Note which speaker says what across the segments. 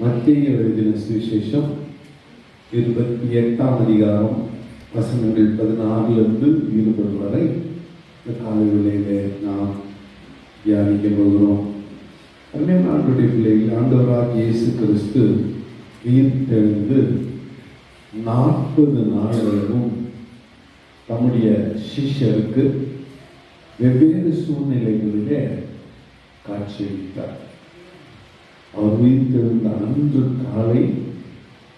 Speaker 1: மத்தேயு எழுதின சுவிசேஷம் 28ஆம் அதிகாரம் வசனங்கள் 16 20 வரை இந்த காலை வேளையிலே நாம் தியானிக்க போகிறோம். ஆண்டுடைய பிள்ளைகள், ஆண்டவராகிய இயேசு கிறிஸ்து உயிர்த்தெழுந்து 40 நாள்களும் தம்முடைய சிஷ்யருக்கு வெவ்வேறு சூழ்நிலைகளிலே காட்சியளித்தார். அவர் உயிர்த்தெழுந்த அன்று காலை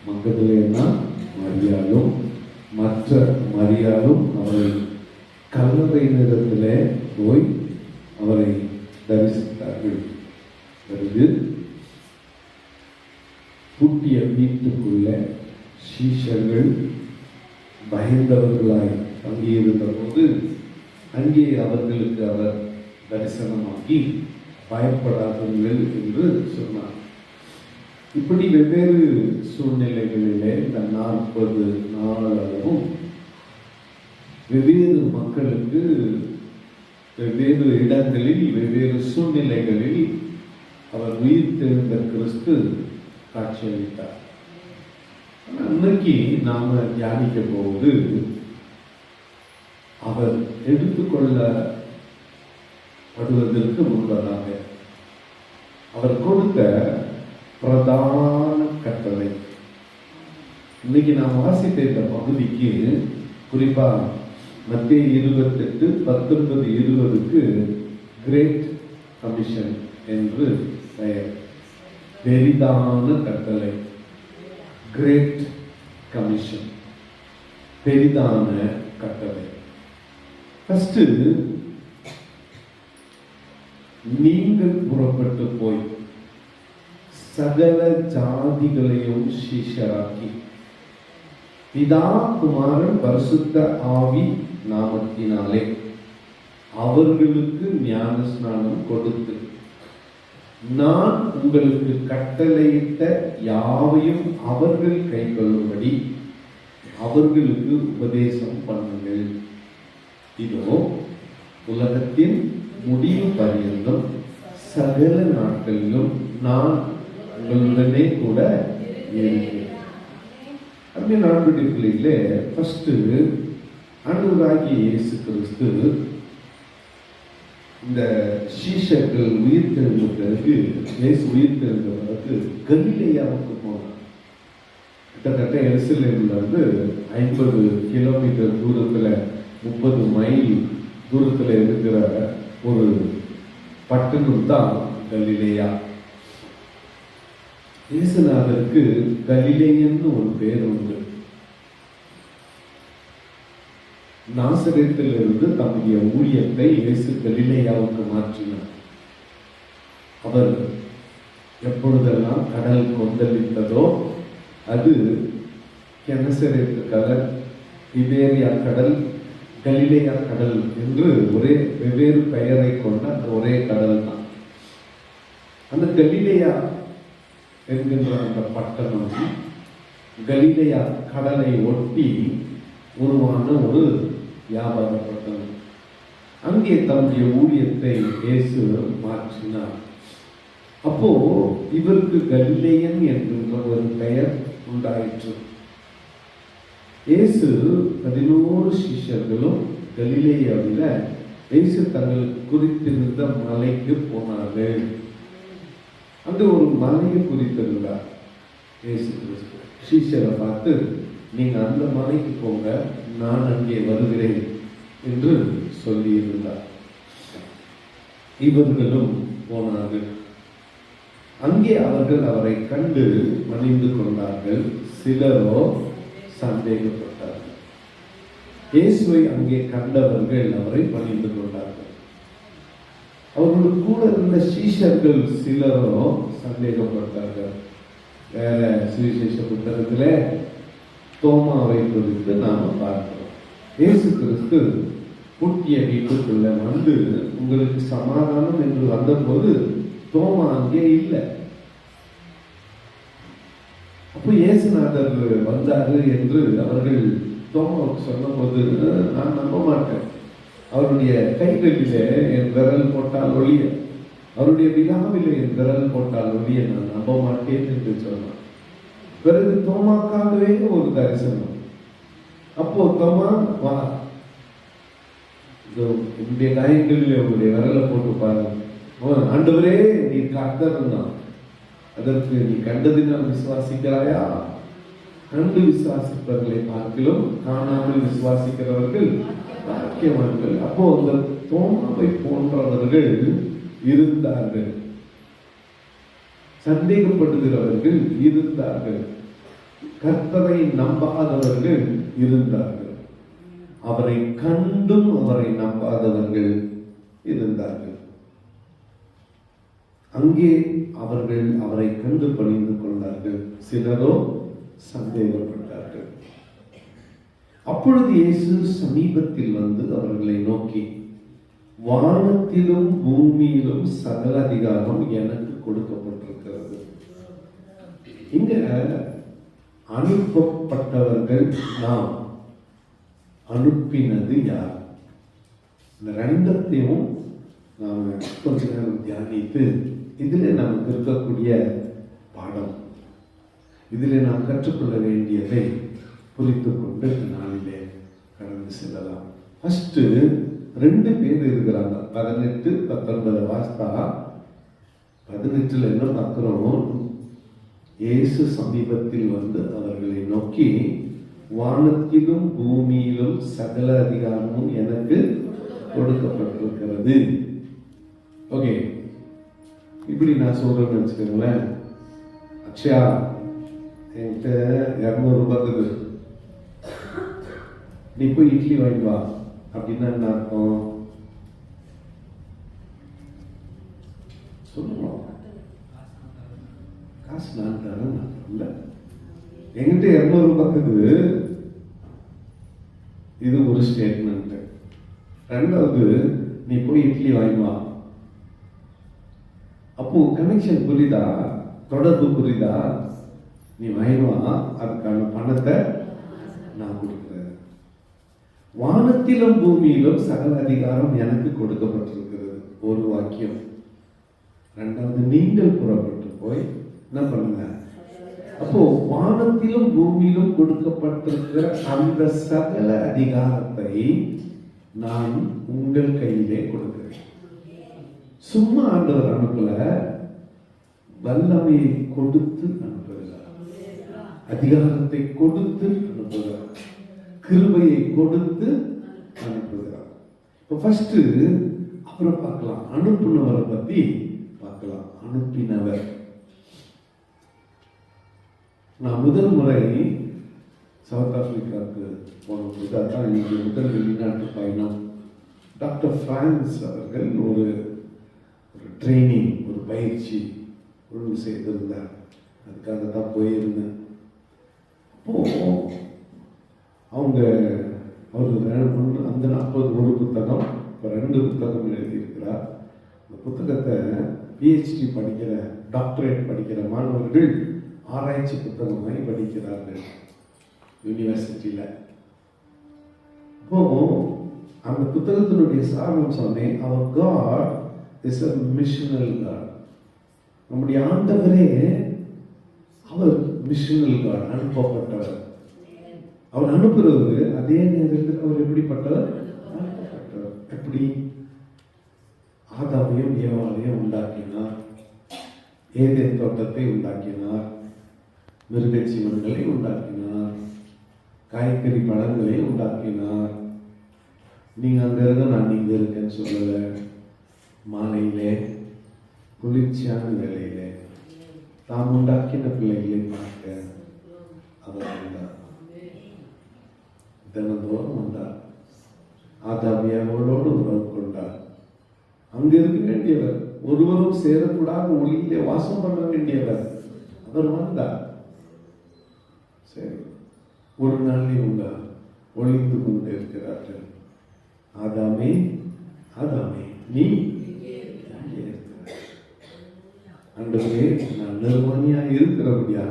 Speaker 1: மகதலேனா மரியாளும் மற்ற மரியாளும் அவரை கல்லறை நிலத்திலே போய் அவரை தரிசித்தார்கள். பிறகு பூட்டிய வீட்டுக்குள்ள சீஷர்கள் பயந்தவர்களாய் தங்கியிருந்த போது அங்கே அவர்களுக்கு அவர் தரிசனமாக்கி பயப்படாதீர்கள் என்று சொன்னார். இப்படி வெவ்வேறு சூழ்நிலைகளிலே இந்த 40 நாளும் வெவ்வேறு மக்களுக்கு வெவ்வேறு இடங்களில் வெவ்வேறு சூழ்நிலைகளில் அவர் உயிர்த்தெழுந்த கிறிஸ்து காட்சியளித்தார். அன்னைக்கு நாம தியானிக்க போது அவர் எடுத்துக்கொள்ளப்படுவதற்கு முன்பதாக அவர் கொடுத்த பிரதான கட்டளை. இன்னைக்கு நாம் வாசித்த இந்த பகுதிக்கு குறிப்பா மத்தேயு 28:19-20க்கு கிரேட் கமிஷன் என்று பெயர். பெரிதான கட்டளை, கிரேட் கமிஷன், பெரிதான கட்டளை. ஃபர்ஸ்ட், நீங்கள் புறப்பட்டு போய் சகல ஜாதிகளையும் சீஷராக்கி பிதா குமாரன் பரிசுத்த ஆவி நாமத்தினாலே அவர்களுக்கு ஞான ஸ்நானம் கொடுத்து நான் உங்களுக்கு கட்டளையிட்ட யாவையும் அவர்கள் கைக்கொள்ளும்படி அவர்களுக்கு உபதேசம் பண்ணுங்கள். இதோ உலகத்தின் முடிவு பரியந்தம் சகல நாட்களிலும் நான் உங்களுடனே கூட இருக்கிறேன். அப்படின்னு ஆண்டுடைய ஃபர்ஸ்ட் ஆண்டவராகிய இயேசு கிறிஸ்து இந்த சீஷர்கள் உயிர்த்தெழுந்த பிறகு, இயேசு உயிர்த்தெழுந்த பிறகு கலிலேயாவுக்கு போனார். கிட்டத்தட்ட எருசலேம்ல இருந்து 50 கிலோமீட்டர் தூரத்துல 30 மைல் தூரத்துல இருக்கிற ஒரு பட்டணம் தான் கலிலேயா. இயேசுநாதருக்கு கலிலேயன்னு ஒரு பேர் உண்டு. நாசரேத்திலிருந்து தம்முடைய ஊழியத்தை இயேசு கலிலேயாவுக்கு மாற்றினார். அவர் எப்பொழுதெல்லாம் கடல் கொந்தளித்ததோ அது கெனசரேத்து கடல், திபேரியா கடல், கலிலேயா கடல் என்று ஒரே வெவ்வேறு பெயரை கொண்ட அந்த ஒரே கடல் தான். அந்த கலிலேயா என்கின்ற அந்த பட்டணம் கலிலேயா கடலை ஒட்டி உருவான ஒரு வியாபார பட்டணம். அங்கே தம்முடைய ஊழியத்தை இயேசு மாற்றினார். அப்போ இவருக்கு கலிலேயன் என்கின்ற ஒரு பெயர் உண்டாயிற்று. இயேசு 11 சிஷ்யர்களும் கலிலேயாவில் இயேசு தங்களுக்கு குறித்திருந்த மலைக்கு போனார்கள். அந்த ஒரு மலையை குறித்திருந்தார் இயேசு கிறிஸ்து. சிஷ்யரை பார்த்து, நீங்க அந்த மலைக்கு போங்க, நான் அங்கே வருகிறேன் என்று சொல்லியிருந்தார். இவர்களும் போனார்கள். அங்கே அவர்கள் அவரை கண்டு மணிந்து கொண்டார்கள். சிலரோ சந்தேகப்பட்டார்கள். இயேசுவை அங்கே கண்டவர்கள் அவரை பணிந்து கொண்டார்கள். அவர்களுக்கு கூட இருந்த சீஷர்கள் சிலரோ சந்தேகப்பட்டார்கள். வேற சுவிசேஷ புத்தகத்தில் தோமாவை குறித்து நாம பார்க்கிறோம். இயேசு கிறிஸ்து பூட்டிய வீட்டுக்குள்ள வந்து உங்களுக்கு சமாதானம் என்று வந்தபோது தோமா அங்கே இல்லை. அப்போ இயேசுநாதர் வந்தாரு என்று அவர்கள் தோமாவுக்கு சொன்னபோது, நான் நம்ப மாட்டேன், அவருடைய கைகளிலே என் விரல் போட்டால் ஒழிய, அவருடைய விழாவிலே என் விரல் போட்டால் ஒழிய நான் நம்ப மாட்டேன் என்று சொன்னான். பிறகு தோமாக்காகவே ஒரு தரிசனம். அப்போ தோமா, வா, என்னுடைய காயங்களில் உங்களுடைய விரலை போட்டு பாருங்க. ஆண்டவரே நீ கர்த்தர், அதற்கு நீ கண்டதினால் விசுவாசிக்கிறாயா? கண்டு விசுவாசிப்பவர்களை பார்க்கிலும் காணாமல் விசுவாசிக்கிறவர்கள் பாக்கியவான்கள். அப்போ அந்த தோமாவை போன்றவர்கள் இருந்தார்கள், சந்தேகப்படுகிறவர்கள் இருந்தார்கள், கர்த்தரை நம்பாதவர்கள் இருந்தார்கள், அவரை கண்டும் அவரை நம்பாதவர்கள் இருந்தார்கள். அங்கே அவர்கள் அவரை கண்டு பணிந்து கொண்டார்கள், சிலரோ சந்தேகப்பட்டார்கள். அப்பொழுது இயேசு சமீபத்தில் வந்து அவர்களை நோக்கி, வானத்திலும் பூமியிலும் சகல அதிகாரம் எனக்கு கொடுக்கப்பட்டிருக்கிறது. இங்க அனுப்பப்பட்டவர்கள் நாம், அனுப்பினது யார்? இந்த ரெண்டத்தையும் நாம் கொஞ்ச நேரம் தியானித்து இதில் நமக்கு இருக்கக்கூடிய பாடம், இதில் நாம் கற்றுக்கொள்ள வேண்டியதை புரிந்து கொண்டு நாளிலே கடந்து செல்லலாம். ஃபர்ஸ்ட் 2 பேர் இருக்கிறாங்க. 18, 19 வாஸ்தா. 18 என்ன பார்க்கிறோம்? இயேசு சமீபத்தில் வந்து அவர்களை நோக்கி, வானத்திலும் பூமியிலும் சகல அதிகாரமும் எனக்கு கொடுக்கப்பட்டிருக்கிறது. ஓகே, இப்படி நான் சொல்றேன்னு வச்சுக்கோங்களேன். அக்ஷயா, என்கிட்ட 200 ரூபாய் இருக்குது, நீ போய் இட்லி வாங்கி வா அப்படின்னா என்ன அர்த்தம்? சொல்லுவோம், காசு நான் தரேன் இல்ல, என்கிட்ட 200 ரூபாய் இருக்குது. இது ஒரு ஸ்டேட்மெண்ட். ரெண்டாவது, நீ போய் இட்லி வாங்கி வா. அப்போ கனெக்ஷன் புரியுதா? தொடர்பு புரியுதா? நீ வாங்கி வா, அதுக்கான பணத்தை நான் கொடுக்குறேன். வானத்திலும் பூமியிலும் சகல அதிகாரம் எனக்கு கொடுக்கப்பட்டிருக்கிறது, ஒரு வாக்கியம். ரெண்டாவது, நீங்கள் புறப்பட்டு போய் என்ன பண்ணுங்க. அப்போ வானத்திலும் பூமியிலும் கொடுக்கப்பட்டிருக்கிற அந்த சகல அதிகாரத்தை நான் உங்கள் கையிலே கொடுக்கிறேன். சும்மா ஆண்டவர் அனுப்பல, வல்லமையை கொடுத்து அனுப்புகிறார், அதிகாரத்தை கொடுத்து அனுப்புகிறார், கிருபையை கொடுத்து அனுப்புகிறார். இப்போ ஃபர்ஸ்ட் அப்புறம் பார்க்கலாம், அனுப்புனவரை பத்தி பார்க்கலாம். அனுப்பினவர். நான் முதல் முறை சவுத் ஆப்பிரிக்காவுக்கு போனபோது, அதான் இன்னைக்கு முதல் வெளிநாட்டு பயணம். டாக்டர் பிரான்ஸ் அவர்கள் ஒரு ட்ரைனிங், ஒரு பயிற்சி ஒழுங்கு செய்திருந்தார். அதுக்காக தான் போயிருந்தேன். அப்போ அவர் அந்த 41 புத்தகம், இப்போ 2 புத்தகம் எழுதியிருக்கிறார். அந்த புத்தகத்தை பிஹெச்டி படிக்கிற, டாக்டரேட் படிக்கிற மாணவர்கள் ஆராய்ச்சி புத்தகமாய் படிக்கிறார்கள் யூனிவர்சிட்டியில். அப்போ அந்த புத்தகத்தினுடைய சாரம் சொன்னேன், அவர் God is a missional God. நம்முடைய ஆண்டவரே அவர் மிஷனல் காட், அனுப்பப்பட்டவர். அவர் அனுப்புறது அதே நேரத்தில் அவர் எப்படிப்பட்டவர்? அனுப்பப்பட்டவர். எப்படி? ஆதாமையும் ஏவாளையும் உண்டாக்கினார், ஏதேன் தோட்டத்தை உண்டாக்கினார், மிருக ஜீவன்களை உண்டாக்கினார், காய்கறி பழங்களை உண்டாக்கினார். நீங்க அங்க இருக்க, நான் இங்க இருக்கேன்னு சொல்லல. மாலையிலே குளிர்ச்சியான வேலையிலே தாம் உண்டாக்கின பிள்ளைகளை பார்க்க அவர் வந்தார். தினந்தோறும் வந்தார். ஆதாமியாவோடு உறவு கொண்டார். அங்க இருக்க வேண்டியவர், ஒருவரும் சேரக்கூடாத ஒளியிலே வாசம் பண்ண வேண்டியவர். அவர் வந்தார். சரி, ஒரு நாள் இவங்க ஒளிந்து கொண்டு இருக்கிறார்கள். ஆதாமே ஆதாமே நீ எங்கே இருக்கிறாய்? ஆண்டவரே, நான் நிர்வாணியா இருக்கிறபடியா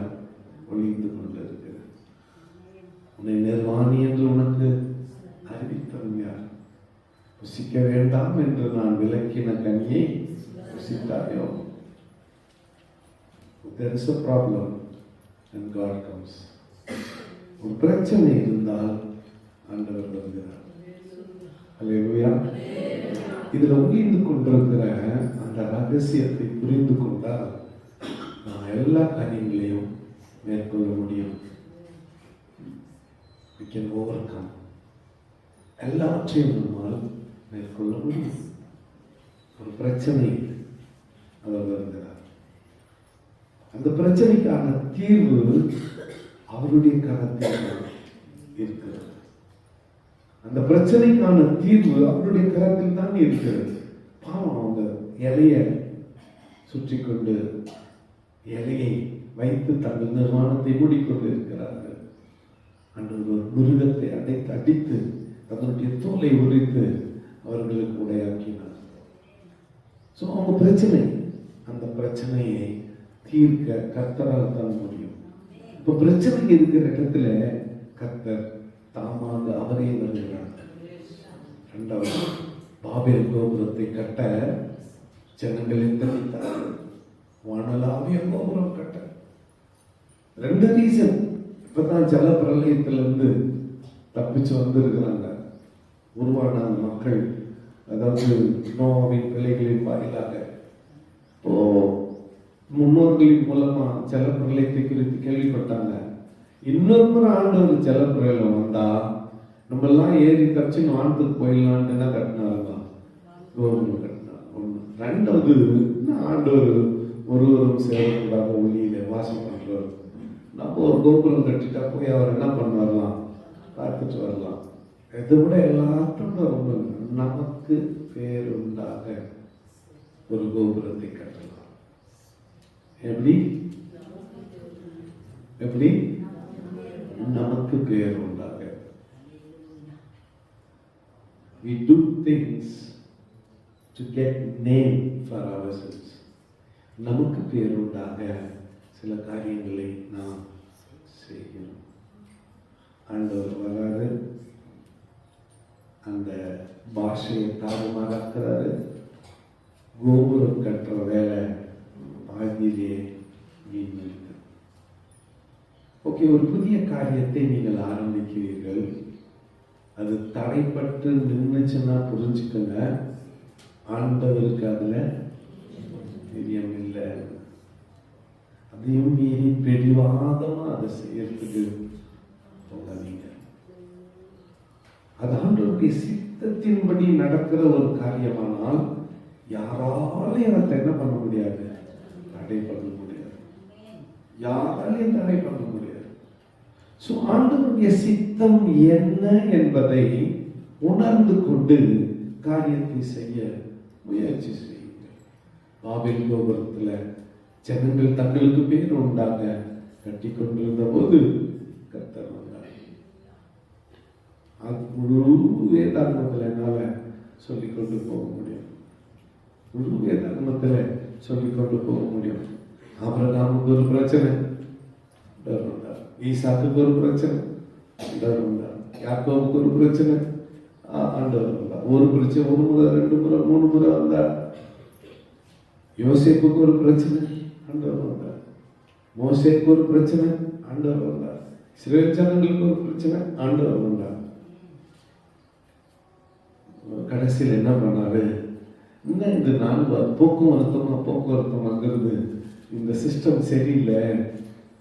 Speaker 1: ஒளிந்து கொண்டிருக்கிறேன். உன்னை நிர்வாணி என்று உனக்கு அறிவித்தவன் யார்? புசிக்க வேண்டாம் என்று நான் விலக்கின கனியை புசித்தாயோ? There is a problem and God comes. ஒரு பிரச்சனை இருந்தால் ஆண்டவர் வருகிறார். அல்லேலூயா. இதுல ஒளிந்து கொண்டிருக்கிற அந்த ரகசியத்தை புரிந்து கொண்டால் நாம் எல்லா காரியங்களையும் மேற்கொள்ள முடியும். We can overcome. எல்லாவற்றையும் நம்மால் மேற்கொள்ள முடியும். ஒரு பிரச்சனை அவர் வருகிறார். அந்த பிரச்சனைக்கான தீர்வு அவருடைய கரத்தில் இருக்கிறது. அந்த பிரச்சனைக்கான தீர்வு அவருடைய கரத்தில் தான் இருக்கிறது. பாவம், அந்த இலையை சுற்றி கொண்டு இலையை வைத்து தங்கள் நிர்வாணத்தை மூடிக்கொண்டு இருக்கிறார்கள். அன்று ஒரு மிருகத்தை அடித்து அதனுடைய தோலை உரித்து அவர்களுக்கு உடையாக்கினார். ஸோ அவங்க பிரச்சனை, அந்த பிரச்சனையை தீர்க்க கர்த்தரால் தான் முடியும். இப்ப பிரச்சனை இருக்கிற இடத்துல கர்த்தர் தாமாக அவரே வருகிறார். இரண்டாவது, பாபேல் கோபுரத்தை கட்ட ஜனங்கள் எத்தனைத்தார்கள். வானலாவிய கோபுரம் கட்ட 2 ரீசன். இப்பதான் ஜல பிரளயத்திலிருந்து தப்பிச்சு வந்திருக்கிறாங்க. உருவான மக்கள், அதாவது நோவாவின் பிள்ளைகளின் வாயிலாக முன்னோர்களின் மூலமா ஜல பிரளயத்தை குறித்து கேள்விப்பட்டாங்க. இன்னொரு முறை ஆண்டவர் ஜல பிரளயம் வந்தா நம்ம எல்லாம் ஏறி தப்பிச்சு வானத்துக்கு போயிடலான்னு என்ன கட்டினாருங்க? கோபுரம் கட்டினார். ஒண்ணு. ரெண்டாவது, ஆண்டவர் ஒருவரும் சேரக்கூடாத ஒளியில வாசம் பண்றாரு. நம்ம ஒரு கோபுரம் கட்டிட்டா போய் அவர் என்ன பண்ணுவாரலாம்? பார்த்துட்டு வரலாம். இதை விட எல்லாத்தையும் ரொம்ப நமக்கு பேர் உண்டாக ஒரு கோபுரத்தை கட்டலாம். எப்படி எப்படி? நமக்கு பேர் உண்டாக. We do things to get name for ourselves. நமக்கு பேர் உண்டாக சில காரியங்களை நாம் செய்கிறோம். ஆண்டவர் வராரு, அந்த பாஷையை தாறுமாறாக்குறாரு. கோபுரம் கட்டுற வேலை பாதியிலே வீண். ஓகே, ஒரு புதிய காரியத்தை நீங்கள் ஆரம்பிக்கிறீர்கள். அது தடைப்பட்டு நின்றுச்சுன்னா புரிஞ்சுக்கங்க, ஆண்டவருக்கு அதுல பிரியம் இல்லை. அதையும் மீறி பிடிவாதமா அதை செய்யறதுக்கு போகாதீங்க. அது ஆண்டவருடைய சித்தத்தின்படி நடக்கிற ஒரு காரியமானால் யாராலையும் அதை என்ன பண்ண முடியாது? தடை பண்ண முடியாது. யாராலையும் தடை பண்ண முடியாது. ஸோ ஆண்டவருடைய சித்தம் என்ன என்பதை உணர்ந்து கொண்டு காரியத்தை செய்ய முயற்சி செய்யுங்கள். பாபேல் கோபுரத்துல ஜனங்கள் தங்களுக்கு பேர் உண்டாக கட்டி கொண்டிருந்த போது கர்த்தர் வந்தார். அது முழு வேதாகமத்தில் என்னால சொல்லிக்கொண்டு போக முடியும். முழு வேதாகமத்தில் சொல்லிக்கொண்டு போக முடியும். ஆபிரகாமுக்கு ஒரு பிரச்சனை, வந்தார். ஈசாக்குக்கு ஒரு பிரச்சனை, வந்தார். யாக்கோபுக்கு ஒரு பிரச்சனை, ஆண்டவர் வந்தார். ஒரு பிரச்சனை 1 முறை 2 முறை 3 முறை வந்தார். யோசேப்புக்கு ஒரு பிரச்சனை, ஆண்டவர் வந்தார். மோசேக்கு ஒரு பிரச்சனை, ஆண்டவர் வந்தார். இஸ்ரவேல் ஜனங்களுக்கு ஒரு பிரச்சனை, ஆண்டவர் வந்தார். கடைசியில் என்ன பண்ணாரு? இன்னும் இந்த நாள் போக்குவரத்து வந்துருது, இந்த சிஸ்டம் சரியில்லை,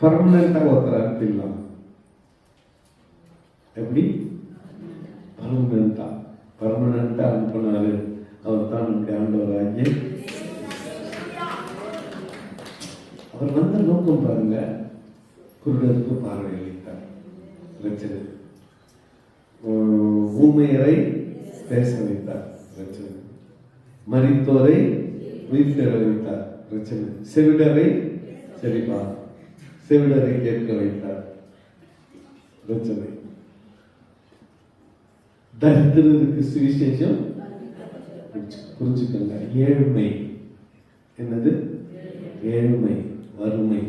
Speaker 1: பர்மனண்டா ஒருத்தர் அனுப்பிடலாம். எப்படி? பர்மனண்டா அனுப்பினாரு. அவர் தான் நம்முடைய ஆண்டவர் ஆகிய. அவர் வந்த நோக்கம் பாருங்க, குருடருக்கு பார்வை அளித்தார், பிரச்சனை. ஊமையரை பேச வைத்தார், பிரச்சனை. மரித்தோரை உயிர்த்தெழ வைத்தார், பிரச்சனை. செவிடரை கேட்க வைத்தார், பிரச்சனை. தரித்திரருக்கு சுவிசேஷம் புரிஞ்சுக்கங்க. ஏழ்மை என்னது? ஏழ்மை, வறுமை,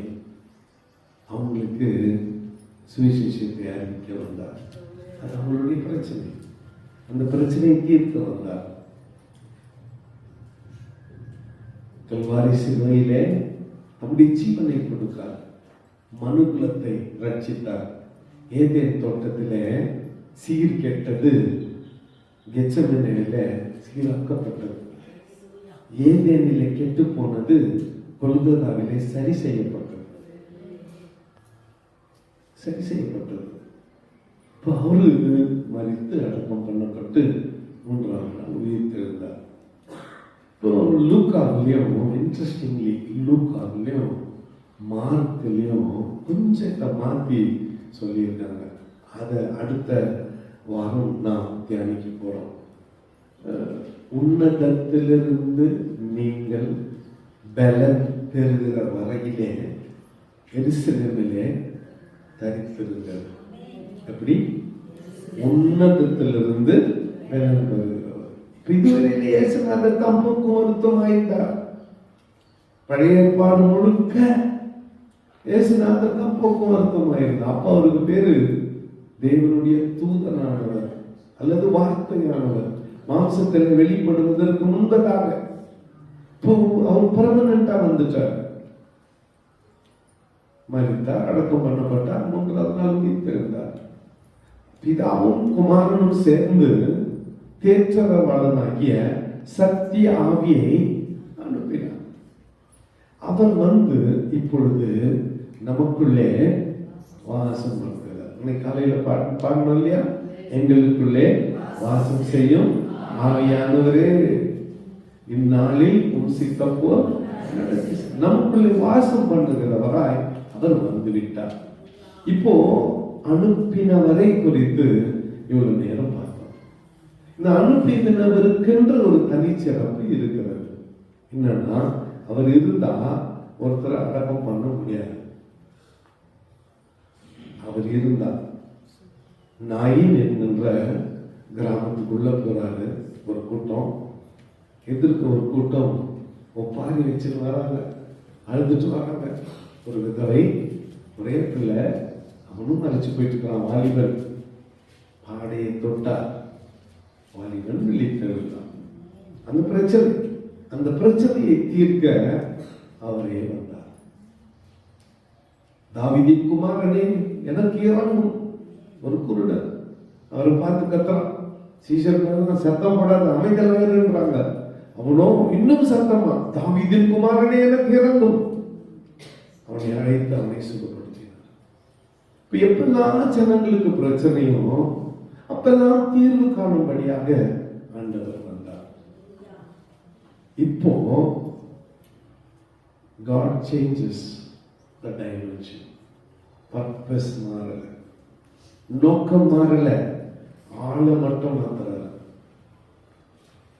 Speaker 1: அவங்களுக்கு சுவிசேஷத்தை அறிவிக்க வந்தார். அது அவங்களுடைய பிரச்சனை. அந்த பிரச்சனையை தீர்க்க வந்தார். கல்வாரி சிலுவையிலே தம்முடைய ஜீவனை கொடுத்தார், மனுகுலத்தை ரட்சித்தார். ஏதேன் தோட்டத்திலே சீர் கெட்டது கெத்செமனேயிலே சீராக்கப்பட்டது. ஏதேனிலே கெட்டு போனது கொல்கத்தாவிலே சரி செய்யப்பட்டது. இப்போ அவரு மரித்து அடக்கம் பண்ணப்பட்டு 3ஆம் நாள் உயிர் தெழுந்தார். இப்போ லூக்காவிலையும் இன்ட்ரெஸ்டிங்லி லூக்காவிலையும் மார்க்லையும் கொஞ்சத்தை மாற்றி சொல்லியிருக்காங்க. அதை அடுத்த வாரம் நாம் தியானிக்க போறோம். உன்னதத்திலிருந்து நீங்கள் பலன் பெறுகிற வரையிலே எருசலேமிலே தரித்திருங்கள். எப்படி? உன்னதத்திலிருந்து பலன் பெறுகிறவர். இதுவரையிலே இயேசுநாதர் தம் போக்குவரத்தும் ஆயிட்டார். பழைய ஏற்பாடு முழுக்க இயேசுநாதர் தம் போக்குவரத்தும் ஆயிருந்தார். அப்ப அவருக்கு பேரு தேவனுடைய தூதனானவர் அல்லது வார்த்தையானவர். மாம்சத்தில் வெளிப்படுவதற்கு முன்பதாக இப்போ அவர் பெர்மனண்டா வந்துட்டார். மரித்தார், அடக்கம் பண்ணப்பட்டார், 3ஆவது நாள் உயிர் தெழுந்தார். பிதாவும் குமாரனும் சேர்ந்து தேற்றரவாளனாகிய சத்திய ஆவியை அனுப்பினார். அவர் வந்து இப்பொழுது நமக்குள்ளே வாசம் பண்ணுகிறார். இன்னைக்கு காலையில பாடணும் இல்லையா? எங்களுக்குள்ளே வாசம் செய்யும் ஆவியானவரே, இந்நாளில் உன் சித்தப்போ நமக்குள்ளே வாசம் பண்ணுகிறவராய் அவர் வந்து விட்டார். இப்போ அனுப்பினவரை குறித்து இவ்வளவு நேரம் பார்த்தோம். இந்த அனுப்பினவருக்கென்று ஒரு தனிச்சிறப்பு இருக்கிறது. என்னன்னா, அவர் இருந்தா ஒருத்தர் அடக்கம் பண்ண முடியாது. அவர் இருந்தா நாயின் என்கின்ற கிராமத்துக்குள்ள போறாரு. ஒரு கூட்டம் எதிர்க்க ஒரு கூட்டம் ஒப்பாரி வச்சுட்டு வராங்க, அழுதுட்டு வராங்க. ஒரு விதவை, ஒரே பிள்ளை, அவனும் அழைச்சு போயிட்டு இருக்கிறான். வாலிபன் பாடையை தொட்டார், வாலிபன் விழித்தெழுந்தான். அந்த பிரச்சனையை தீர்க்க அவரே வந்தார். தாவீதின் குமாரனே, எனக்கு இறங்கும். ஒரு குருடன் அவரை பார்த்து கத்துறான். சீஷர்கள் சத்தம் போடாத, அமைதல்றாங்க. அவனோ இன்னும் சத்தமா, தாவீதின் குமாரனே, எனக்கு இறங்கும். அவனை அழைத்து அவனை சுகப்படுத்தினார். இப்ப எப்பெல்லாம் ஜனங்களுக்கு பிரச்சனையோ அப்பெல்லாம் தீர்வு காணும்படியாக ஆண்டவர் வந்தார். இப்போ God changes the dimension. Purpose மாறல, நோக்கம் மாறல, ஆள மட்டும் மாத்துறாரு.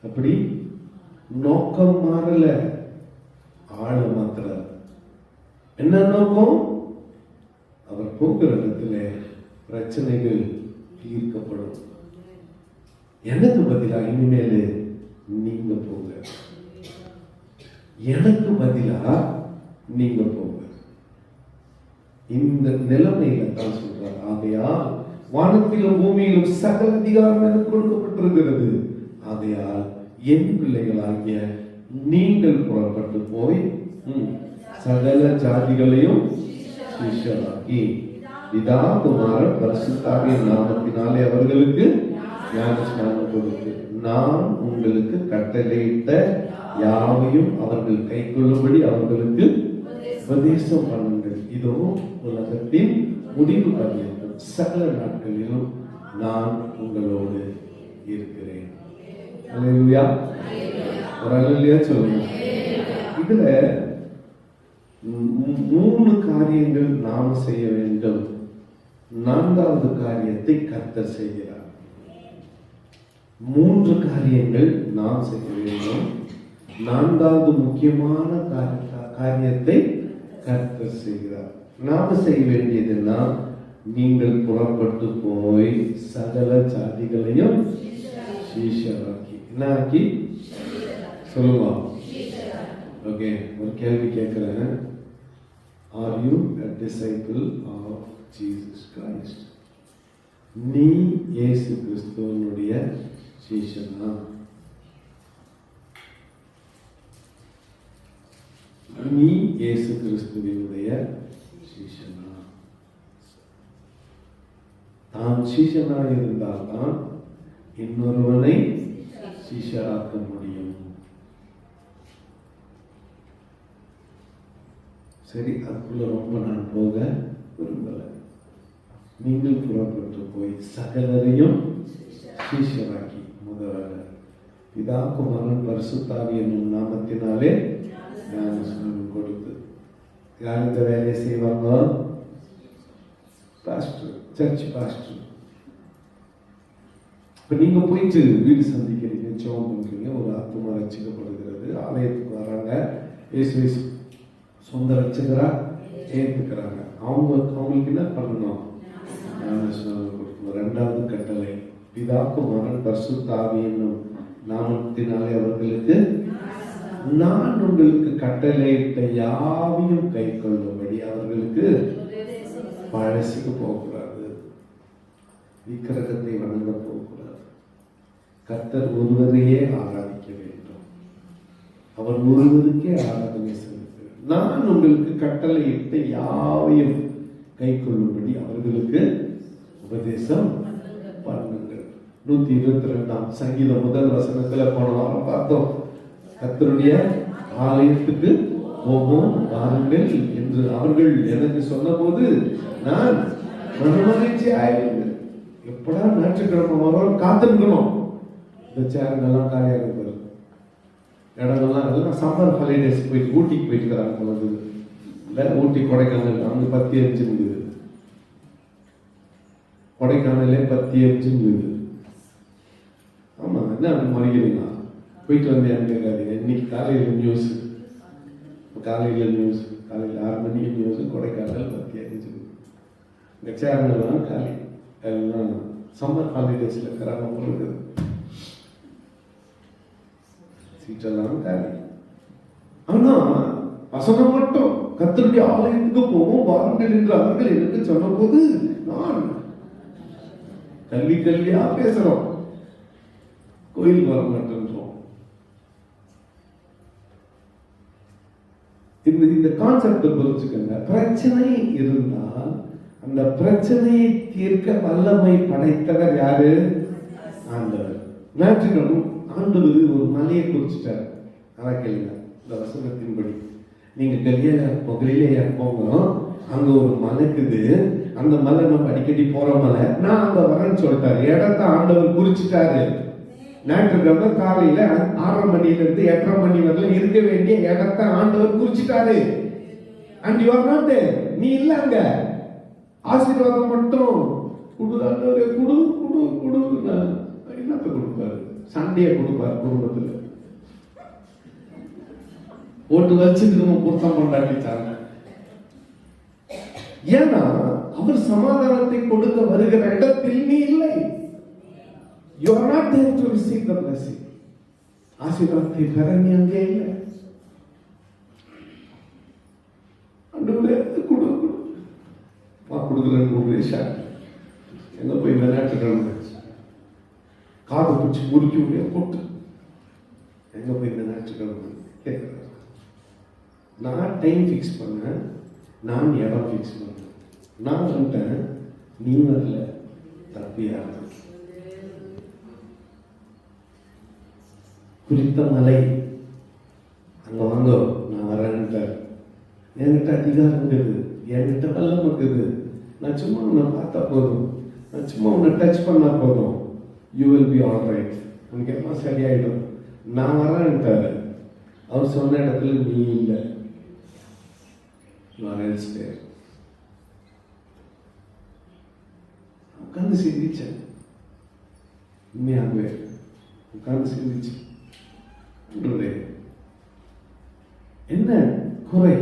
Speaker 1: அப்படி நோக்கம் மாறல, ஆள மாத்துறாரு. என்ன நோக்கம்? அவர் போகிற இடத்துல பிரச்சனைகள் தீர்க்கப்படும். எனக்கு பதிலா இனிமேல் நீங்க போங்க, எனக்கு பதிலா நீங்க போங்க. இந்த நிலைமையில தான் சொல்றார். ஆகையால் வானத்திலும் பூமியிலும் சகல அதிகாரம் எனக்கு கொடுக்கப்பட்டிருக்கிறது. ஆகையால் என் பிள்ளைகளாகிய நீங்கள் புறப்பட்டு போய் சகல ஜாதிகளையும் சீஷராக்கி பிதா குமார பரிசுத்தாவின் நாமத்தினாலே அவர்களுக்கு ஞானஸ்நானம் கொடுத்து நான் உங்களுக்கு கட்டளையிட்ட யாவையும் அவர்கள் கைக்கொள்ளும்படி அவர்களுக்கு உபதேசம் பண்ணுங்கள். இதோ உலகத்தின் முடிவு பரியந்தம் சகல நாட்களிலும் நான் உங்களோடு இருக்கிறேன். அல்லேலூயா. ஒரு அல்லேலூயா சொல்லுங்க. இதுல 3 காரியங்கள் நாம் செய்ய வேண்டும். 4வது காரியத்தை கர்த்தர் செய்கிறார். 3 காரியங்கள் நாம் செய்ய வேண்டும். 4வது முக்கியமான காரியத்தை கர்த்தர் செய்கிறார். நாம செய்ய வேண்டியதுன்னா நீங்கள் புறப்பட்டு போய் சகல ஜாதிகளையும் சீஷராக்கி. என்ன ஆக்கி சொல்லுங்க. ஓகே, ஒரு கேள்வி கேட்கிறேன். Are you a disciple of Jesus Christ? நீ இயேசு கிறிஸ்துவனுடைய சீஷனா? நீ இயேசு கிறிஸ்துவினுடைய சீஷனா? தான் சீஷனா இருந்தால்தான் இன்னொருவனை சீஷராக்க முடியும். சரி, அதுக்குள்ள ரொம்ப நான் போக விரும்பல. நீங்கள் புறப்பட்டு போய் சகலரையும் சீஷராக்கி. முதல்ல பிதா குமாரன் பரிசுத்தாவி என்னும் நாமத்தினாலே ஞானஸ்நானம் கொடுத்து. யார் இந்த வேலையை செய்வாங்க? Pastor, search pastor. இப்ப நீங்க போயிட்டு வீடு சந்திக்கிறீங்க, ஜெபம் பண்றீங்க, ஒரு ஆத்மா ரட்சிக்கப்படுகிறது, ஆலயத்துக்கு வராங்க, இயேசு சொந்த ரட்சகரா ஏற்றுக்கிறாங்க. அவங்களுக்கு என்ன பண்ணணும்? ஞானஸ்நானம் கொடுக்கணும். இரண்டாவது கட்டளை, பிதா குமாரன் பரிசுத்த ஆவி என்னும் நாமத்தினாலே அவர்களுக்கு நான் உங்களுக்கு கட்டளையிட்ட யாவையும் கை கொள்ளும்படி அவர்களுக்கு. பழசுக்கு போகக்கூடாது, விக்கிரகத்தை வணங்க போகக்கூடாது. கர்த்தர் ஒருவரையே ஆராதிக்க வேண்டும். அவர் ஒருவருக்கே ஆராதனை செலுத்த. நான் உங்களுக்கு கட்டளையிட்ட யாவையும் கை கொள்ளும்படி அவர்களுக்கு உபதேசம் பண்ணுங்கள். 122 சங்கீதம் முதல் வசனத்துல போன வாரம் பார்த்தோம். கர்த்தருடைய ஆலயத்துக்கு போவோம் வாருங்கள் என்று அவர்கள் எனக்கு சொன்னபோது நான் மனமகிழ்ச்சி ஆயிருந்தேன். எப்படா ஞாயிற்றுக்கிழமை வரும் காத்திருக்கணும். இந்த சேருங்கெல்லாம் காலியாக இருப்பாரு. இடங்கள்லாம் எல்லாம் சம்மர் ஹாலிடேஸ் போயிட்டு ஊட்டிக்கு போயிட்டு வராங்க. இல்லை, ஊட்டி கொடைக்கானல் அங்கே 10 அஞ்சு இருக்குது. கொடைக்கானலே 10 அஞ்சு இருக்குது. ஆமா, என்ன அப்படி மறிக்கிறீங்களா? போயிட்டு வந்தேன் கேட்காதீங்க. இன்னைக்கு காலையில் நியூஸ், காலையில் 6 மணிக்கு நியூஸ். கொடைக்கானல் 10 அஞ்சு. இந்த சேருங்கெல்லாம் காலி. எல்லாம் சம்மர் ஹாலிடேஸ்ல இருக்கிறாங்க போகிறது. சீட்டெல்லாம் காலி. ஆனா வசனம் மட்டும் கர்த்தருடைய ஆலயத்துக்கு போவோம் வாருங்கள் என்று அவர்கள் எனக்கு சொன்ன போது நான் கல்வியா பேசுறோம், கோயில் வர மாட்டேன்றோம். இந்த கான்செப்ட் புரிஞ்சுக்கங்க. பிரச்சனை இருந்தால் அந்த பிரச்சனையை தீர்க்க வல்லமை படைத்தவர் யாரு? ஆண்டவர். ஞாயிற்றுக்கிழமை ஆண்டவர் ஒரு மலையை குறிச்சிட்டார். ஆனா கேளுங்க, இந்த வசனத்தின்படி நீங்க கலிலேயா போங்க, அங்க ஒரு மலை இருக்குது. அந்த மலை நம்ம அடிக்கடி போற மலை. நான் அங்க வரேன்னு சொல்லிட்டாரு. இடத்த ஆண்டவர் குறிச்சிட்டாரு. ஞாயிற்றுக்கிழமை காலையில 6:30 மணில இருந்து 8:30 மணி வரல இருக்க வேண்டிய இடத்த ஆண்டவர் குறிச்சிட்டாரு. And you are not there. நீ இல்ல அங்க. ஆசீர்வாதம் மட்டும் குடு ஆண்டவரே, குடு குடு குடு. என்னத்த கொடுப்பாரு? சண்டையை கொடுப்பாரு. குடும்பத்துல ஓட்டு வச்சுட்டு பொருத்தம் கொண்டாடிட்டாங்க. ஏன்னா அவர் சமாதானத்தை கொடுக்க வருகிற இடத்தில் நீ இல்லை. You are not there to receive the blessing. ஆசீர்வாதத்தை பெற நீ அங்கே இல்லை. கொடுக்குறேன் எங்க போய் விளையாட்டுக்கிழமை காதை பிடிச்சி முறுக்கி விட போட்டு எங்க போய் இந்த ஞாயிற்றுக்கிழமை கேட்கிறார். நான் டைம் ஃபிக்ஸ் பண்ணேன், நான் இடம் ஃபிக்ஸ் பண்ணேன். நான் வந்துட்டேன், நீ வரல, தப்பியா? குறித்த மலை அங்க வாங்க, நான் வரேன்ட்டார். என்கிட்ட அதிகாரம் இருக்குது, என்கிட்ட வல்லம் இருக்குது. நான் சும்மா உன்னை பார்த்தா போதும், நான் சும்மா உன்னை டச் பண்ணா போதும், you will be all right, உனக்கு எல்லாம் சரியாயிடும், நான் வரேன்ட்டாரு. அவர் சொன்ன இடத்துல நீ இல்லை, உட்காந்து சிந்திச்சேன். உண்மையாகவே உட்காந்து சிந்திச்சேன். என்ன குறை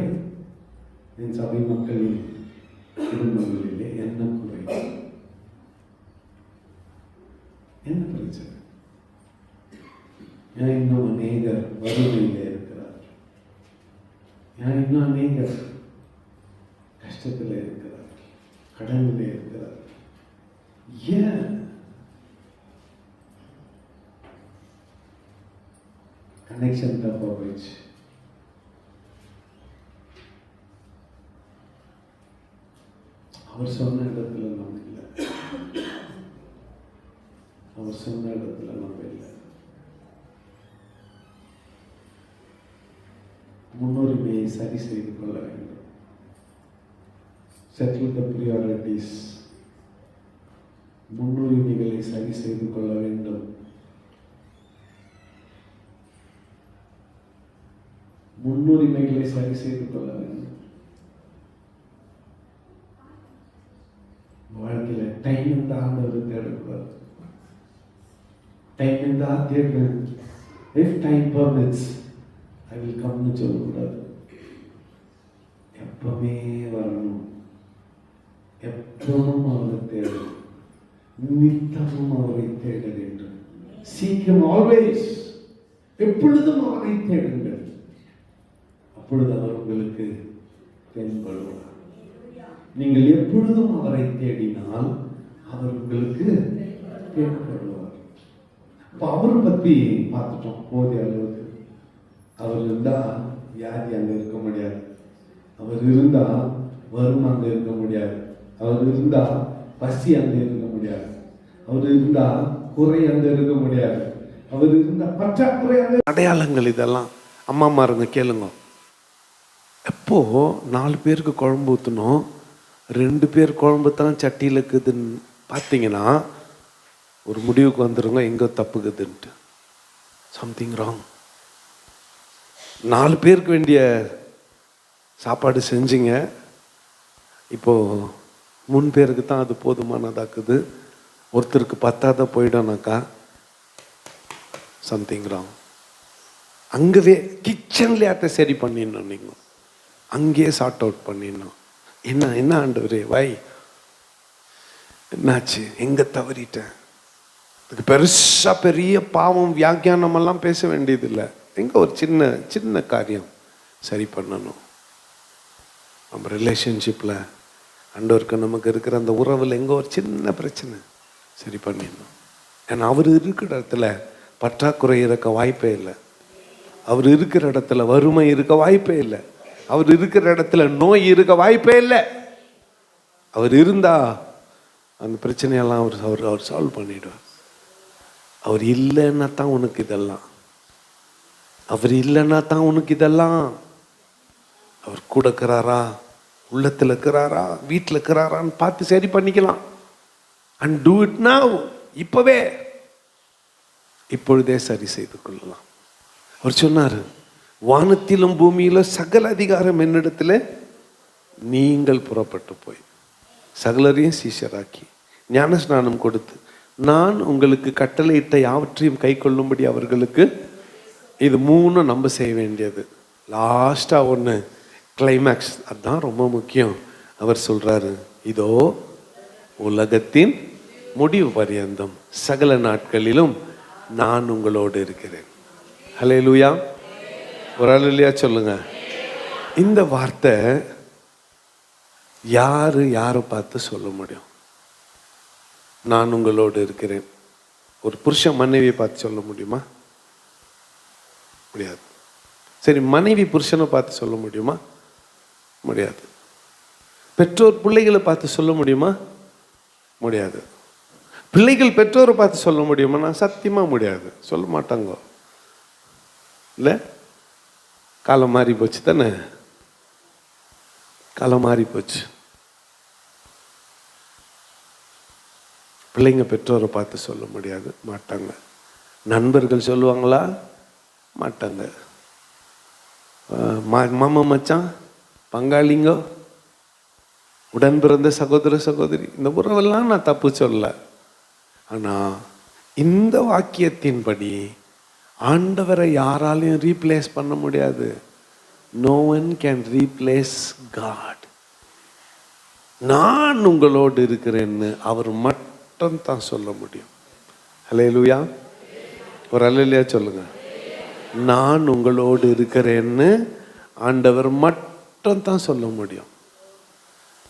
Speaker 1: என் சபை மக்களின் குடும்பங்களிலே? என்ன போயிடுச்சு. என்ன பிரச்சனை? ஏன் இன்னும் அநேகர் வறுமையிலே இருக்கிறார்? ஏன் இன்னும் அநேகர் கஷ்டத்தில் இருக்கிறார், கடனிலே இருக்கிறார்? ஏன்? கனெக்ஷன் தப்பா போயிடுச்சு. அவர் சொன்ன இடத்துல நம்ம இல்லை, அவர் சொன்ன இடத்துல நம்ம இல்லை. முன்னுரிமையை சரி செய்து கொள்ள வேண்டும். Settle the priorities. முன்னுரிமைகளை சரி செய்து கொள்ள வேண்டும். முன்னுரிமைகளை சரி செய்து கொள்ள வேண்டும். வாழ்க்கையில டைம் இந்த ஆண்டவர் தேடக்கூடாது. டைம் இந்த தேடுவேன், if time permits I will கம்னு சொல்லக்கூடாது. எப்பவுமே வரணும், எப்பவும் அவரை தேடணும், நித்தமும் அவரை தேட வேண்டும். சீக்கிரம் ஆல்வேஸ், எப்பொழுதும் அவரை தேடுங்கள். அப்பொழுது அவர் உங்களுக்கு தென்படுவார். நீங்கள் எப்பொழுதும் அவரை தேடினால் அவர் உங்களுக்கு தென்படுவார். இப்போ அவரை பற்றி பார்த்துட்டோம் போதிய அளவுக்கு. அவர் இருந்தா வியாதி அங்க இருக்க முடியாது, அவர் இருந்தா வறுமை அங்க இருக்க முடியாது, அவர் இருந்தா பசி அங்க இருக்க முடியாது, அவர் இருந்தா குறை அங்க இருக்க முடியாது, அவர் இருந்தா பற்றாக்குறை அங்க. அடையாளங்கள் இதெல்லாம் அம்மாமாருங்க கேளுங்க. எப்போ 4 பேருக்கு குழம்பு ஊற்றணும், 2 பேர் குழம்பு தான் சட்டியில் இருக்குதுன்னு பார்த்தீங்கன்னா ஒரு முடிவுக்கு வந்துருங்க, எங்கே தப்புக்குதுன்ட்டு. Something wrong. 4 பேருக்கு வேண்டிய சாப்பாடு செஞ்சிங்க, இப்போது 3 பேருக்கு தான் அது போதுமானதாக்குது, ஒருத்தருக்கு பத்தாத போயிடும்னாக்கா சம்திங் ராங். அங்கவே கிச்சன்லேயே அதை சரி பண்ணிடணும். நீங்கள் அங்கேயே சார்ட் அவுட் பண்ணிடணும். என்ன ஆண்டவரே வை, என்னாச்சு, எங்கே தவறிட்டேன்? இதுக்கு பெரிய பாவம் வியாக்கியானமெல்லாம் பேச வேண்டியதில்லை. எங்கே ஒரு சின்ன காரியம் சரி பண்ணணும். நம்ம ரிலேஷன்ஷிப்பில் ஆண்டவருக்கு நமக்கு இருக்கிற அந்த உறவில் எங்கே ஒரு சின்ன பிரச்சனை சரி பண்ணிடணும். ஏன்னா அவர் இருக்கிற இடத்துல பற்றாக்குறை இருக்க வாய்ப்பே இல்லை, அவர் இருக்கிற இடத்துல வறுமை இருக்க வாய்ப்பே இல்லை, அவர் இருக்கிற இடத்துல நோய் இருக்க வாய்ப்பே இல்லை. அவர் இருந்தா அந்த பிரச்சனையெல்லாம் அவர் சால்வ் பண்ணிடுவார். அவர் இல்லைன்னா தான் உனக்கு இதெல்லாம், அவர் இல்லைன்னா தான் உனக்கு இதெல்லாம். அவர் கூட இருக்கிறாரா, உள்ளத்தில் இருக்கிறாரா, வீட்டில் இருக்கிறாரான்னு பார்த்து சரி பண்ணிக்கலாம். And do it now. இப்பவே இப்பொழுதே சரி செய்து கொள்ளலாம். அவர் சொன்னார், வானத்திலும் பூமியிலும் சகல அதிகாரம் என்னிடத்துல, நீங்கள் புறப்பட்டு போய் சகலரையும் சீஷராக்கி ஞான ஸ்நானம் கொடுத்து நான் உங்களுக்கு கட்டளையிட்ட யாவற்றையும் கை கொள்ளும்படி அவர்களுக்கு. இது 3 நம்ம செய்ய வேண்டியது. லாஸ்டா ஒன்று கிளைமேக்ஸ், அதுதான் ரொம்ப முக்கியம். அவர் சொல்றாரு, இதோ உலகத்தின் முடிவு பரியந்தம் சகல நாட்களிலும் நான் உங்களோடு இருக்கிறேன். ஹல்லேலூயா. ஒரு அல்லேலூயா சொல்லுங்க. இந்த வார்த்தை யாரை பார்த்து சொல்ல முடியும்? நான் உங்களோடு இருக்கிறேன். ஒரு புருஷன் மனைவியை பார்த்து சொல்ல முடியுமா? முடியாது. சரி, மனைவி புருஷனை பார்த்து சொல்ல முடியுமா? முடியாது. பெற்றோர் பிள்ளைகளை பார்த்து சொல்ல முடியுமா? முடியாது. பிள்ளைகள் பெற்றோரை பார்த்து சொல்ல முடியுமா? நான் சத்தியமா முடியாது, சொல்ல மாட்டாங்க. இல்லை, காலம் மாறி போச்சு தானே, காலம் மாறி போச்சு. பிள்ளைங்க பெற்றோரை பார்த்து சொல்ல முடியாது, மாட்டாங்க. நண்பர்கள் சொல்லுவாங்களா? மாட்டாங்க. மாமா மச்சான், பங்காளிங்க, உடன் பிறந்த சகோதர சகோதரி, இந்த உறவெல்லாம் நான் தப்பு சொல்ல. ஆனால் இந்த வாக்கியத்தின்படி ஆண்டவரை யாராலையும் ரீப்ளேஸ் பண்ண முடியாது. No one can replace God.
Speaker 2: நான் உங்களோடு இருக்கிறேன்னு அவர் மட்டும் தான் சொல்ல முடியும். அல்லேலூயா. ஒரு அல்லேலூயா சொல்லுங்க. நான் உங்களோடு இருக்கிறேன்னு ஆண்டவர் மட்டும் தான் சொல்ல முடியும்.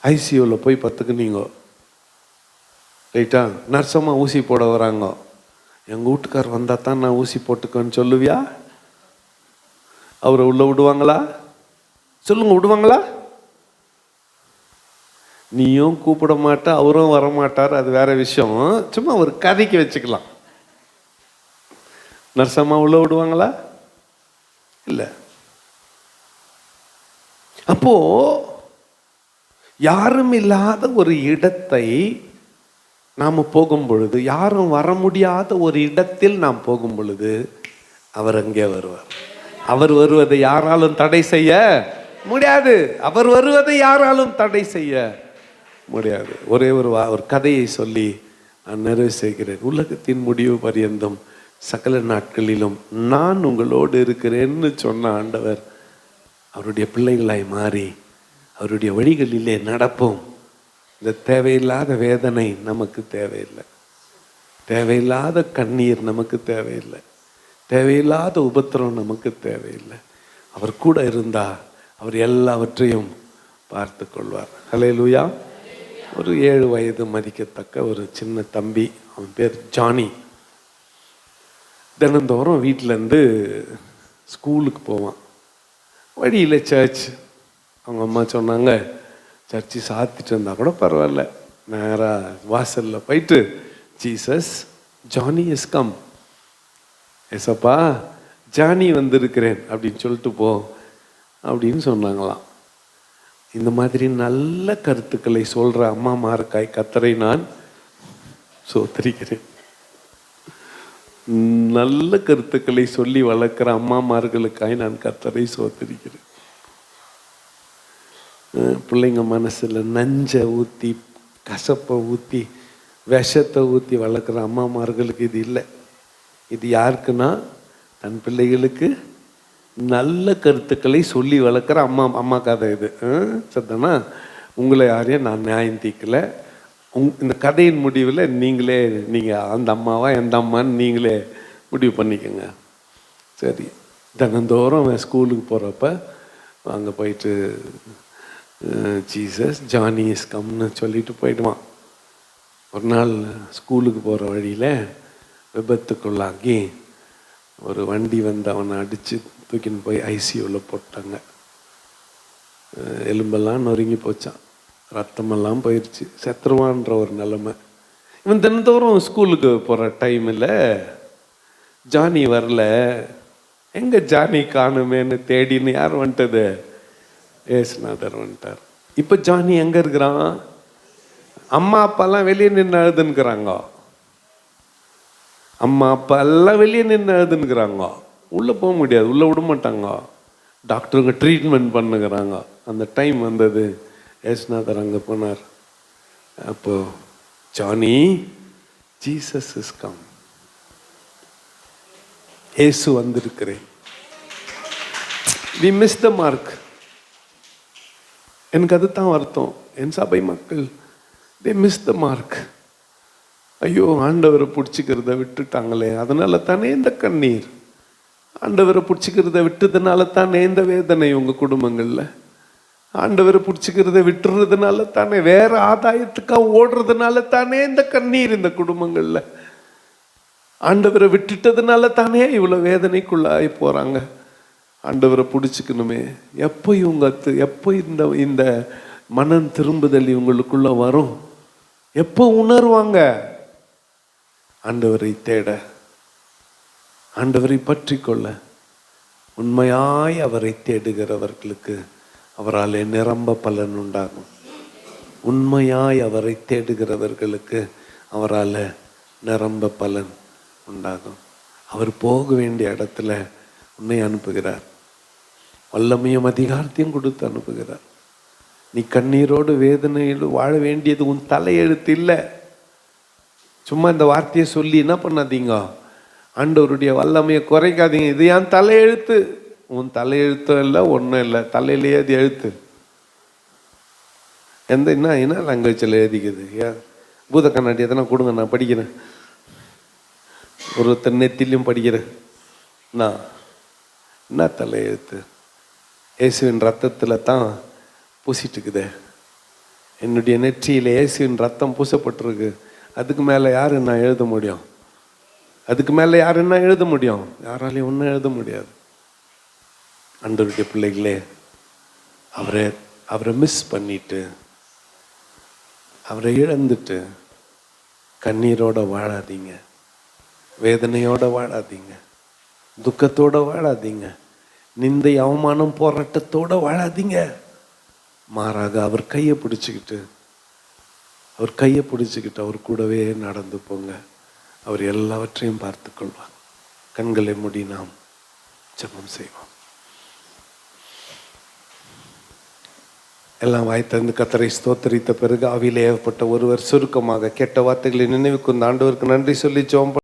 Speaker 2: ஐசியூவில் போய் பத்துக்குனீங்க, ரைட்டா? நர்சம்மா ஊசி போட வராங்க, எங்கள் வீட்டுக்கார் வந்தால் தான் நான் ஊசி போட்டுக்கன்னு சொல்லுவியா? அவரை உள்ள விடுவாங்களா? சொல்லுங்க, விடுவாங்களா? நீயும் கூப்பிட மாட்ட, அவரும் வரமாட்டார், அது வேற விஷயம். சும்மா ஒரு கதைக்கு வச்சுக்கலாம். நர்சம்மா உள்ள விடுவாங்களா? இல்லை. அப்போ யாரும் இல்லாத ஒரு இடத்தை நாம் போகும் பொழுது, யாரும் வர முடியாத ஒரு இடத்தில் நாம் போகும் பொழுது அவர் அங்கே வருவார். அவர் வருவதை யாராலும் தடை செய்ய முடியாது. அவர் வருவதை யாராலும் தடை செய்ய முடியாது. ஒரே ஒரு கதையை சொல்லி நான் நிறைவு செய்கிறேன். உலகத்தின் முடிவு பரியந்தம் சகல நாட்களிலும் நான் உங்களோடு இருக்கிறேன்னு சொன்ன ஆண்டவர் அவருடைய பிள்ளைகளாய் மாறி அவருடைய வழிகளிலே நடப்போம். இந்த தேவையில்லாத வேதனை நமக்கு தேவையில்லை, தேவையில்லாத கண்ணீர் நமக்கு தேவையில்லை, தேவையில்லாத உபத்திரம் நமக்கு தேவையில்லை. அவர் கூட இருந்தா அவர் எல்லாவற்றையும் பார்த்து கொள்வார். அல்லேலூயா. ஒரு 7 வயது மதிக்கத்தக்க ஒரு சின்ன தம்பி, அவன் பேர் ஜானி. தினந்தோறும் வீட்டிலேருந்து ஸ்கூலுக்கு போவான். வழியில் சர்ச், அவங்க அம்மா சொன்னாங்க சர்ச்சு சாத்திட்டு இருந்தால் கூட பரவாயில்ல, நேராக வாசலில் போயிட்டு ஜீசஸ் ஜானி இஸ் கம், ஏசப்பா ஜானி வந்திருக்கிறேன் அப்படின்னு சொல்லிட்டு போ அப்படின்னு சொன்னாங்களாம். இந்த மாதிரி நல்ல கருத்துக்களை சொல்கிற அம்மாமாருக்காய் கர்த்தரை நான் சோத்தரிக்கிறேன். நல்ல கருத்துக்களை சொல்லி வளர்க்குற அம்மாமார்களுக்காய் நான் கர்த்தரை சோத்தரிக்கிறேன். பிள்ளைங்க மனசில் நஞ்சை ஊற்றி, கசப்பை ஊற்றி, விஷத்தை ஊற்றி வளர்க்குற அம்மாமார்களுக்கு இது இல்லை. இது யாருக்குன்னா தன் பிள்ளைகளுக்கு நல்ல கருத்துக்களை சொல்லி வளர்க்குற அம்மா கதை இது. சத்தனா உங்களை யாரையும் நான் நியாயம் தீர்க்கலை. இந்த கதையின் முடிவில் நீங்கள் அந்த அம்மாவா எந்த அம்மான்னு நீங்களே முடிவு பண்ணிக்கோங்க. சரி, தினந்தோறும் அவன் ஸ்கூலுக்கு போகிறப்ப அங்கே போயிட்டு ஜீசஸ் ஜானி இஸ் கம்னு சொல்லிட்டு போயிடுவான். ஒரு நாள் ஸ்கூலுக்கு போகிற வழியில் விபத்துக்குள்ளாகி ஒரு வண்டி வந்து அவனை அடித்து தூக்கின்னு போய் ஐசியூவில் போட்டாங்க. எலும்பெல்லாம் நொறுங்கி போச்சான், ரத்தமெல்லாம் போயிடுச்சு, செத்துருவான்ற ஒரு நிலைமை. இவன் தினந்தோறும் ஸ்கூலுக்கு போகிற டைமில் ஜானி வரல. எங்கே ஜானி காணுமேன்னு தேடின்னு யார் வந்துட்டது? ஏசுநாதர் வந்துட்டார். இப்போ ஜானி எங்கே இருக்கிறான்? அம்மா அப்பாலாம் வெளியே நின்று அழுதுன்னுக்குறாங்க. அம்மா அப்பா எல்லாம் வெளியே நின்று அழுதுன்னுக்குறாங்க. உள்ளே போக முடியாது, உள்ளே விட மாட்டாங்க. டாக்டருங்க ட்ரீட்மெண்ட் பண்ணுகிறாங்க. அந்த டைம் வந்தது, ஏசுநாதர் அங்கே போனார். அப்போ ஜானி ஜீசஸ் இஸ் கம், ஏசு வந்திருக்கிறேன். We miss the mark. எனக்கு அதுதான் வருத்தம். என் சபை மக்கள் தே மிஸ் த மார்க். ஐயோ, ஆண்டவரை பிடிச்சிக்கிறத விட்டுட்டாங்களே, அதனால தானே இந்த கண்ணீர். ஆண்டவரை பிடிச்சிக்கிறத விட்டதுனால தானே இந்த வேதனை உங்கள் குடும்பங்களில். ஆண்டவரை பிடிச்சிக்கிறத விட்டுறதுனால தானே, வேற ஆதாயத்துக்காக ஓடுறதுனால தானே இந்த கண்ணீர் இந்த குடும்பங்களில். ஆண்டவரை விட்டுட்டதுனால தானே இவ்வளோ வேதனைக்குள்ளாகி போகிறாங்க. ஆண்டவரை பிடிச்சிக்கணுமே. எப்போ இந்த மனம் திரும்புதல் இவங்களுக்குள்ள வரும்? எப்போ உணர்வாங்க? ஆண்டவரை தேட, ஆண்டவரை பற்றி கொள்ள, உண்மையாய் அவரை தேடுகிறவர்களுக்கு அவரால் நிரம்ப பலன் உண்டாகும். உண்மையாய் அவரை தேடுகிறவர்களுக்கு அவரால் நிரம்ப பலன் உண்டாகும். அவர் போக வேண்டிய இடத்துல உன்னை அனுப்புகிறார். வல்லமையும் அதிகாரத்தையும் கொடுத்து அனுப்புகிறார். நீ கண்ணீரோடு வேதனையில் வாழ வேண்டியது உன் தலையெழுத்து இல்லை. சும்மா இந்த வார்த்தையை சொல்லி என்ன பண்ணாதீங்க, ஆண்டவருடைய வல்லமையை குறைக்காதீங்க. இது என் தலையெழுத்து. உன் தலையெழுத்தும் இல்லை, ஒன்றும் இல்லை, தலையிலேயே அது எழுத்து. என்ன லாங்குவேஜில் எழுதிக்குது? ஏன் பூத கண்ணாடி எதனா கொடுங்க, நான் படிக்கிறேன். ஒருத்தர் நெத்திலையும் படிக்கிறேன். நான் என்ன தலை எழுத்து? இயேசுவின் ரத்தத்தில் தான் பூசிட்டு இருக்குதே. என்னுடைய நெற்றியில் இயேசுவின் ரத்தம் பூசப்பட்டிருக்கு. அதுக்கு மேலே யார் என்ன எழுத முடியும்? அதுக்கு மேலே யார் என்ன எழுத முடியும்? யாராலையும் ஒன்றும் எழுத முடியாது. ஆண்டவருடைய பிள்ளைகளே, அவரை மிஸ் பண்ணிட்டு, அவரை இழந்துட்டு கண்ணீரோட வாழாதீங்க, வேதனையோட வாழாதீங்க, துக்கத்தோட வாழாதீங்க, நிந்தை அவமானம் போராட்டத்தோட வாழாதீங்க. மாறாக அவர் கையை பிடிச்சிக்கிட்டு அவர் கூடவே நடந்து போங்க. அவர் எல்லாவற்றையும் பார்த்து கொள்வார். கண்களை மூடி நாம் ஜெபம் செய்வோம். எல்லாம் வாய் திறந்து கர்த்தரை ஸ்தோத்தரித்த பிறகு ஆவியிலே ஏவப்பட்ட ஒருவர் சுருக்கமாக கேட்ட வார்த்தைகளை நினைவுக்கு ஆண்டவருக்கு நன்றி சொல்லி ஜெபம்